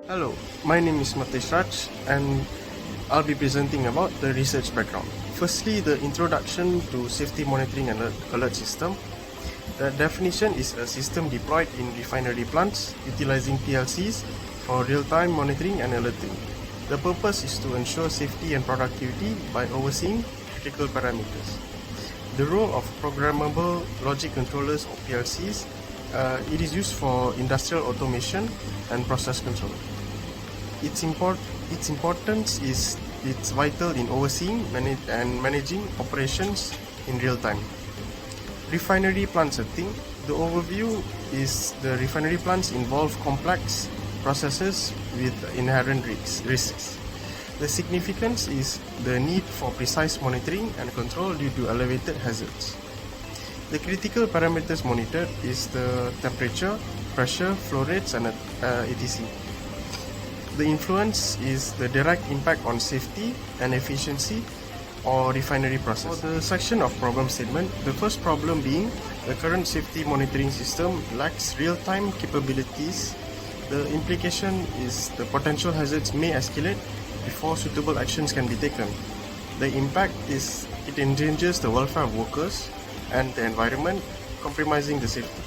Hello, my name is Raj and I'll be presenting about the research background. Firstly, the introduction to safety monitoring and alert system. The definition is a system deployed in refinery plants utilizing PLCs for real-time monitoring and alerting. The purpose is to ensure safety and productivity by overseeing critical parameters. The role of programmable logic controllers or PLCs, it is used for industrial automation and process control. Its importance is it's vital in overseeing and managing operations in real time. Refinery plant setting. The overview is the refinery plants involve complex processes with inherent risks. The significance is the need for precise monitoring and control due to elevated hazards. The critical parameters monitored is the temperature, pressure, flow rates, and etc. The influence is the direct impact on safety and efficiency or refinery process. For the section of problem statement, the first problem being the current safety monitoring system lacks real-time capabilities. The implication is the potential hazards may escalate before suitable actions can be taken. The impact is it endangers the welfare of workers and the environment, compromising the safety.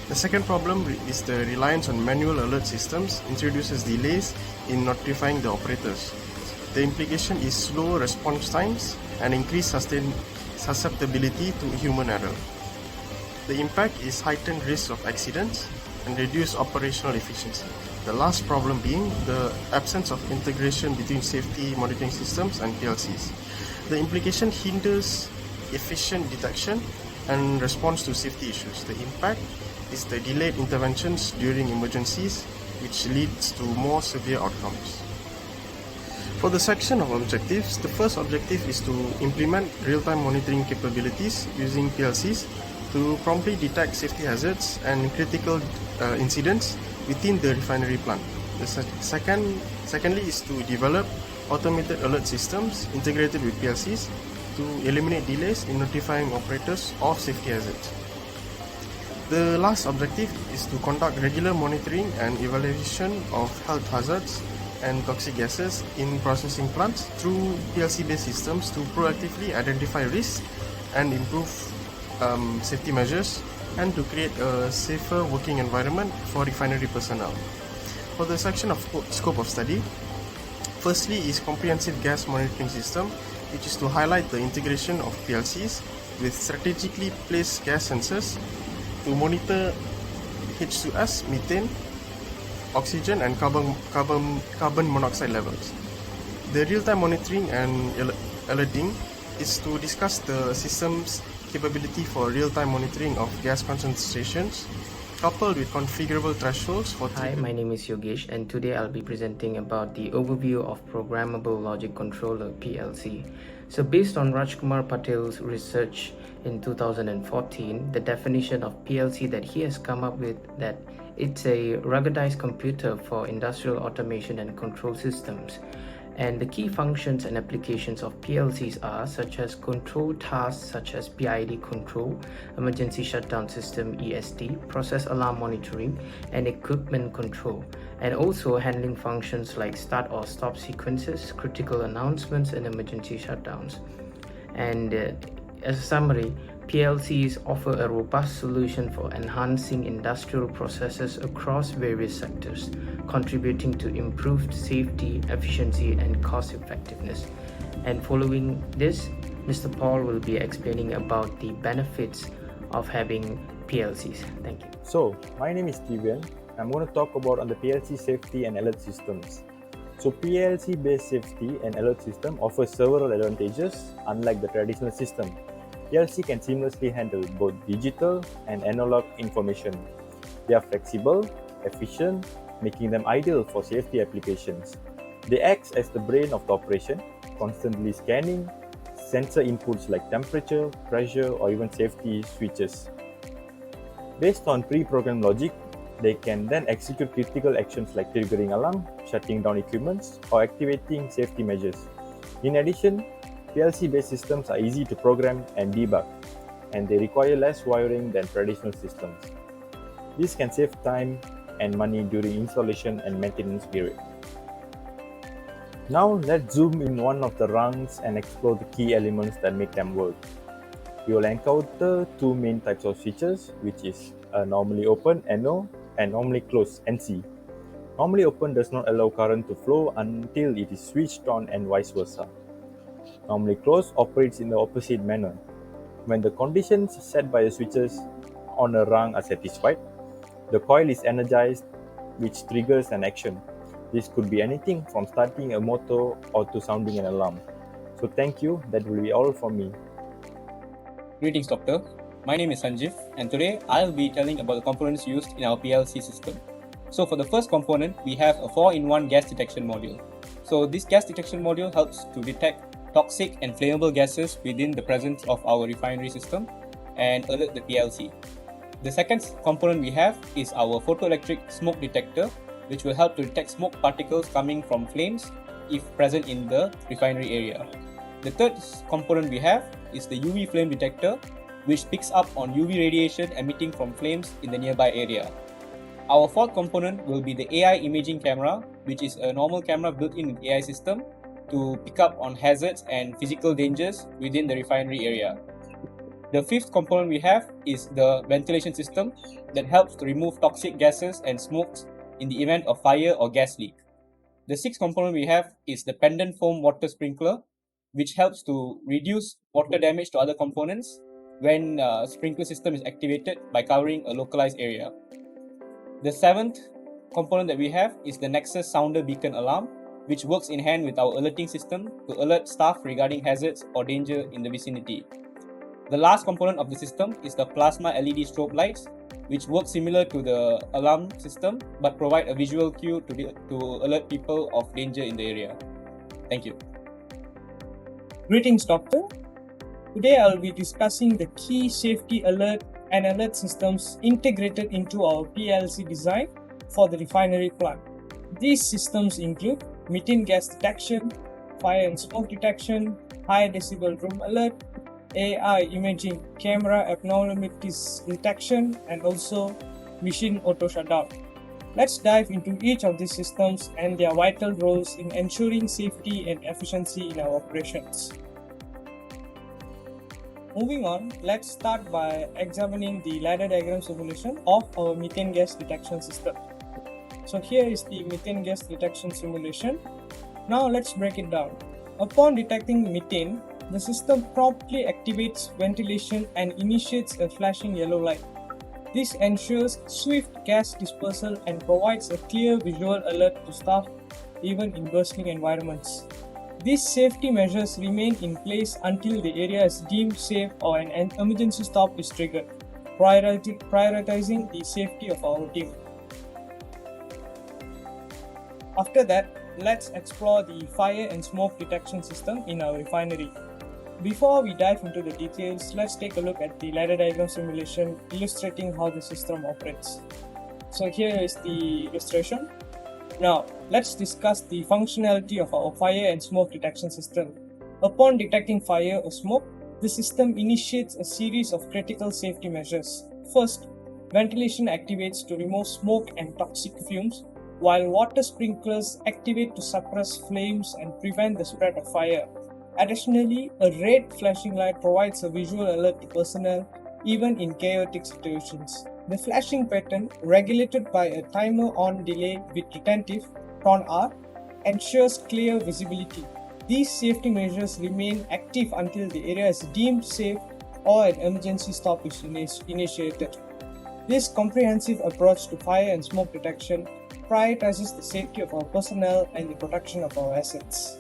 The second problem is the reliance on manual alert systems introduces delays in notifying the operators. The implication is slow response times and increased susceptibility to human error. The impact is heightened risk of accidents and reduced operational efficiency. The last problem being the absence of integration between safety monitoring systems and PLCs. The implication hinders efficient detection and response to safety issues. The impact is the delayed interventions during emergencies, which leads to more severe outcomes. For the section of objectives, the first objective is to implement real-time monitoring capabilities using PLCs to promptly detect safety hazards and critical incidents within the refinery plant. The secondly is to develop automated alert systems integrated with PLCs to eliminate delays in notifying operators of safety hazards. The last objective is to conduct regular monitoring and evaluation of health hazards and toxic gases in processing plants through PLC-based systems to proactively identify risks and improve safety measures and to create a safer working environment for refinery personnel. For the section of scope of study, firstly is comprehensive gas monitoring system, which is to highlight the integration of PLCs with strategically placed gas sensors to monitor H2S, methane, oxygen and carbon monoxide levels. The real-time monitoring and alerting is to discuss the system's capability for real-time monitoring of gas concentrations coupled with configurable thresholds for... Hi, my name is Yogesh and today I'll be presenting about the overview of Programmable Logic Controller PLC. So based on Rajkumar Patel's research in 2014, the definition of PLC that he has come up with that it's a ruggedized computer for industrial automation and control systems. And the key functions and applications of PLCs are such as control tasks such as PID control, emergency shutdown system ESD, process alarm monitoring, and equipment control, and also handling functions like start or stop sequences, critical announcements, and emergency shutdowns. And as a summary, PLCs offer a robust solution for enhancing industrial processes across various sectors, contributing to improved safety, efficiency, and cost effectiveness. And following this, Mr. Paul will be explaining about the benefits of having PLCs. Thank you. So, my name is Steven. I'm going to talk about on the PLC safety and alert systems. So, PLC-based safety and alert system offers several advantages unlike the traditional system. PLC can seamlessly handle both digital and analog information. They are flexible, efficient, making them ideal for safety applications. They act as the brain of the operation, constantly scanning sensor inputs like temperature, pressure, or even safety switches. Based on pre-programmed logic, they can then execute critical actions like triggering alarm, shutting down equipment, or activating safety measures. In addition, PLC-based systems are easy to program and debug, and they require less wiring than traditional systems. This can save time and money during installation and maintenance period. Now let's zoom in one of the rungs and explore the key elements that make them work. You will encounter two main types of switches, which is normally open NO and normally closed NC. Normally open does not allow current to flow until it is switched on and vice versa. Normally closed operates in the opposite manner. When the conditions set by the switches on a rung are satisfied, the coil is energized, which triggers an action. This could be anything from starting a motor or to sounding an alarm. So thank you, that will be all from me. Greetings, Doctor. My name is Sanjeev, and today I'll be telling about the components used in our PLC system. So for the first component, we have a 4-in-1 gas detection module. So this gas detection module helps to detect toxic and flammable gases within the presence of our refinery system and alert the PLC. The second component we have is our photoelectric smoke detector, which will help to detect smoke particles coming from flames if present in the refinery area. The third component we have is the UV flame detector, which picks up on UV radiation emitting from flames in the nearby area. Our fourth component will be the AI imaging camera, which is a normal camera built in an AI system to pick up on hazards and physical dangers within the refinery area. The fifth component we have is the ventilation system that helps to remove toxic gases and smokes in the event of fire or gas leak. The sixth component we have is the pendant foam water sprinkler, which helps to reduce water damage to other components when sprinkler system is activated by covering a localized area. The seventh component that we have is the Nexus sounder beacon alarm, which works in hand with our alerting system to alert staff regarding hazards or danger in the vicinity. The last component of the system is the plasma LED strobe lights, which work similar to the alarm system but provide a visual cue to alert people of danger in the area. Thank you. Greetings, Doctor. Today I'll be discussing the key safety alert and alert systems integrated into our PLC design for the refinery plant. These systems include methane gas detection, fire and smoke detection, high decibel room alert, AI imaging camera abnormalities detection, and also machine auto shutdown. Let's dive into each of these systems and their vital roles in ensuring safety and efficiency in our operations. Moving on, let's start by examining the ladder diagram simulation of our methane gas detection system. So here is the methane gas detection simulation. Now let's break it down. Upon detecting methane, the system promptly activates ventilation and initiates a flashing yellow light. This ensures swift gas dispersal and provides a clear visual alert to staff even in bursting environments. These safety measures remain in place until the area is deemed safe or an emergency stop is triggered, prioritizing the safety of our team. After that, let's explore the fire and smoke detection system in our refinery. Before we dive into the details, let's take a look at the ladder diagram simulation illustrating how the system operates. So here is the illustration. Now, let's discuss the functionality of our fire and smoke detection system. Upon detecting fire or smoke, the system initiates a series of critical safety measures. First, ventilation activates to remove smoke and toxic fumes, while water sprinklers activate to suppress flames and prevent the spread of fire. Additionally, a red flashing light provides a visual alert to personnel even in chaotic situations. The flashing pattern, regulated by a timer on delay with retentive (TON-R), ensures clear visibility. These safety measures remain active until the area is deemed safe or an emergency stop is initiated. This comprehensive approach to fire and smoke detection prioritizes the safety of our personnel and the protection of our assets.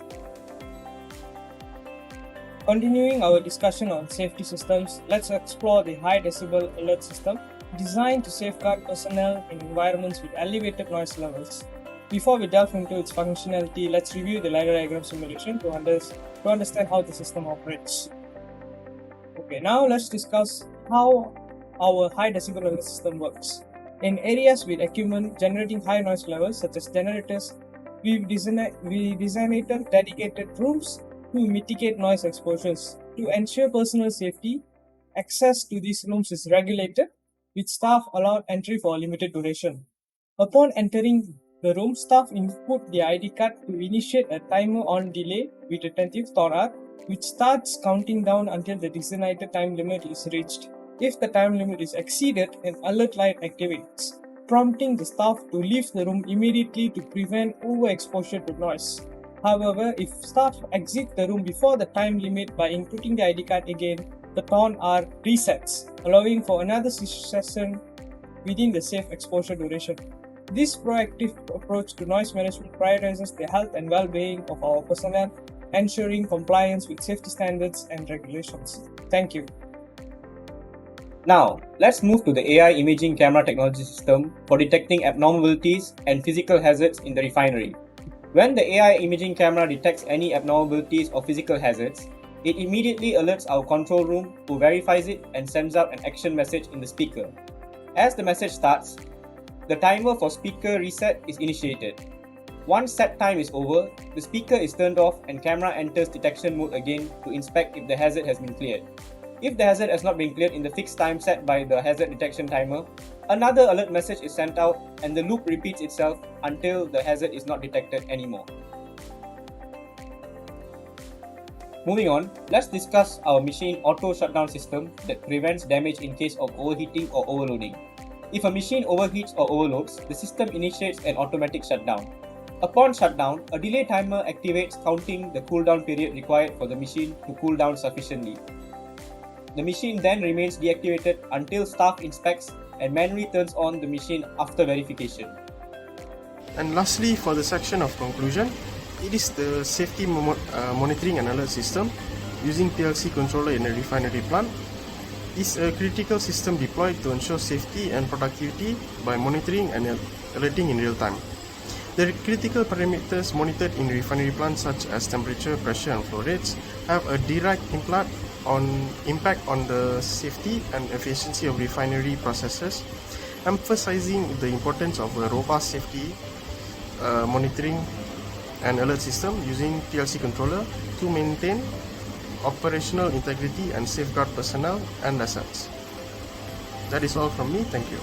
Continuing our discussion on safety systems, let's explore the high decibel alert system designed to safeguard personnel in environments with elevated noise levels. Before we delve into its functionality, let's review the ladder diagram simulation to understand how the system operates. Okay, now let's discuss how our high decibel alert system works. In areas with equipment generating high noise levels, such as generators, we designated dedicated rooms to mitigate noise exposures. To ensure personal safety, access to these rooms is regulated, with staff allowed entry for a limited duration. Upon entering the room, staff input the ID card to initiate a timer on delay with attentive TOR, which starts counting down until the designated time limit is reached. If the time limit is exceeded, an alert light activates, prompting the staff to leave the room immediately to prevent overexposure to noise. However, if staff exit the room before the time limit by inputting the ID card again, the TOR resets, allowing for another session within the safe exposure duration. This proactive approach to noise management prioritizes the health and well-being of our personnel, ensuring compliance with safety standards and regulations. Thank you. Now, let's move to the AI imaging camera technology system for detecting abnormalities and physical hazards in the refinery. When the AI imaging camera detects any abnormalities or physical hazards, it immediately alerts our control room, who verifies it and sends out an action message in the speaker. As the message starts, the timer for speaker reset is initiated. Once set time is over, the speaker is turned off and camera enters detection mode again to inspect if the hazard has been cleared. If the hazard has not been cleared in the fixed time set by the hazard detection timer, another alert message is sent out and the loop repeats itself until the hazard is not detected anymore. Moving on, let's discuss our machine auto shutdown system that prevents damage in case of overheating or overloading. If a machine overheats or overloads, the system initiates an automatic shutdown. Upon shutdown, a delay timer activates, counting the cooldown period required for the machine to cool down sufficiently. The machine then remains deactivated until staff inspects and manually turns on the machine after verification. And lastly, for the section of conclusion, it is the safety monitoring and alert system using PLC controller in a refinery plant. Is a critical system deployed to ensure safety and productivity by monitoring and alerting in real time. The critical parameters monitored in refinery plants such as temperature, pressure and flow rates have a direct impact on the safety and efficiency of refinery processes, emphasizing the importance of a robust safety monitoring and alert system using PLC controller to maintain operational integrity and safeguard personnel and assets. That is all from me. Thank you.